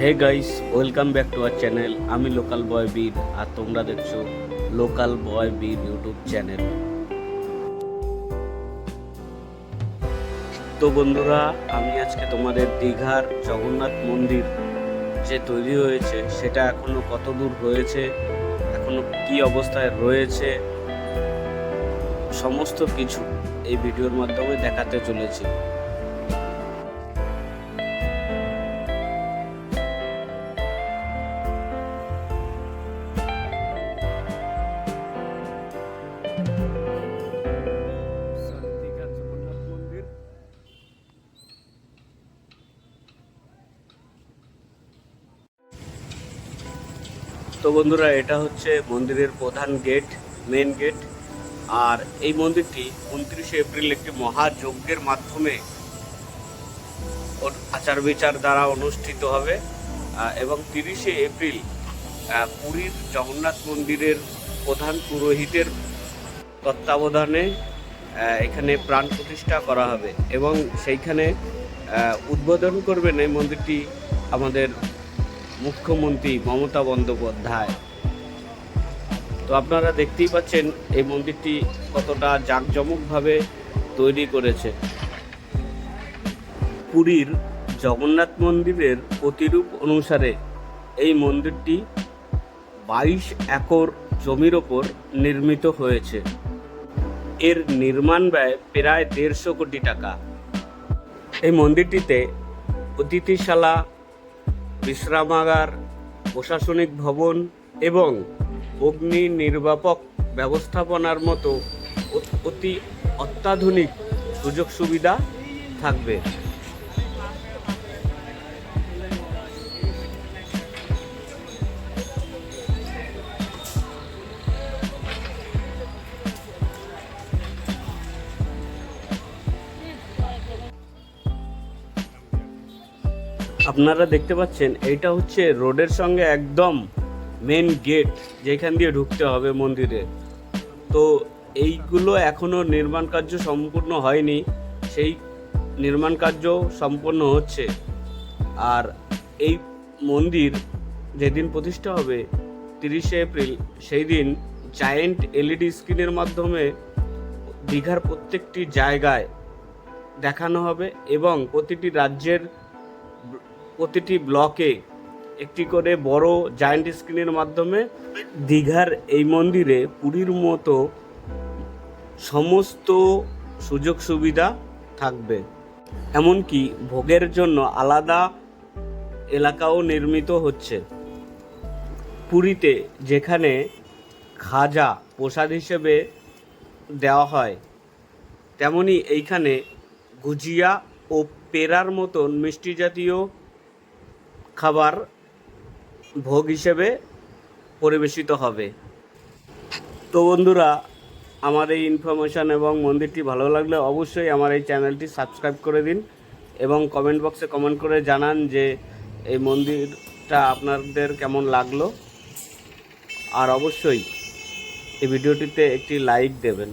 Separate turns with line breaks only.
Hey guys, welcome back to our channel. আমি local boy Bir, আর তোমরা দেখছো লোকাল বয় বীর ইউটিউব চ্যানেল। তো বন্ধুরা, আমি আজকে তোমাদের দীঘার জগন্নাথ মন্দির যে তৈরি হয়েছে সেটা এখনো কত দূর হয়েছে, এখনো কি অবস্থায় রয়েছে, সমস্ত কিছু এই ভিডিওর মাধ্যমে দেখাতে চলেছি। তো বন্ধুরা, এটা হচ্ছে মন্দিরের প্রধান গেট, মেন গেট। আর এই মন্দিরটি 29শে এপ্রিল একটি মহাযজ্ঞের মাধ্যমে আচার বিচার দ্বারা অনুষ্ঠিত হবে, এবং 30শে এপ্রিল পুরীর জগন্নাথ মন্দিরের প্রধান পুরোহিতের তত্ত্বাবধানে এখানে প্রাণ প্রতিষ্ঠা করা হবে, এবং সেইখানে উদ্বোধন করবেন এই মন্দিরটি আমাদের মুখ্যমন্ত্রী মমতা বন্দ্যোপাধ্যায়। তো আপনারা দেখতেই পাচ্ছেন এই মন্দিরটি কতটা জাঁকজমকভাবে তৈরি করেছে। পুরীর জগন্নাথ মন্দিরের প্রতিরূপ অনুসারে এই মন্দিরটি 22 একর জমির ওপর নির্মিত হয়েছে। এর নির্মাণ ব্যয় প্রায় 150 কোটি টাকা। এই মন্দিরটিতে অতিথিশালা, বিশ্রামাগার, প্রশাসনিক ভবন এবং অগ্নি নির্বাপক ব্যবস্থাপনার মতো অতি অত্যাধুনিক সুযোগ সুবিধা থাকবে। আপনারা দেখতে পাচ্ছেন এইটা হচ্ছে রোডের সঙ্গে একদম মেন গেট, যেখান দিয়ে ঢুকতে হবে মন্দিরে। তো এইগুলো এখনও নির্মাণ কার্য সম্পূর্ণ হয়নি, সেই নির্মাণ কার্য সম্পন্ন হচ্ছে। আর এই মন্দির যেদিন প্রতিষ্ঠা হবে 30শে এপ্রিল, সেই দিন জায়েন্ট এলইডি স্ক্রিনের মাধ্যমে দীঘার প্রত্যেকটি জায়গায় দেখানো হবে, এবং প্রতিটি রাজ্যের প্রতিটি ব্লকে একটি করে বড় জায়ান্ট স্ক্রিনের মাধ্যমে দীঘার এই মন্দিরে পুরীর মতো সমস্ত সুযোগ সুবিধা থাকবে। এমনকি ভোগের জন্য আলাদা এলাকাও নির্মিত হচ্ছে। পুরীতে যেখানে খাজা প্রসাদ হিসেবে দেওয়া হয়, তেমনি এইখানে গুজিয়া ও পেরার মতন মিষ্টি জাতীয় খাবার ভোগ হিসেবে পরিবেশিত হবে। তো বন্ধুরা, আমার এই ইনফরমেশান এবং মন্দিরটি ভালো লাগলে অবশ্যই আমার এই চ্যানেলটি সাবস্ক্রাইব করে দিন, এবং কমেন্ট বক্সে কমেন্ট করে জানান যে এই মন্দিরটা আপনাদের কেমন লাগলো। আর অবশ্যই এই ভিডিওটিতে একটি লাইক দেবেন।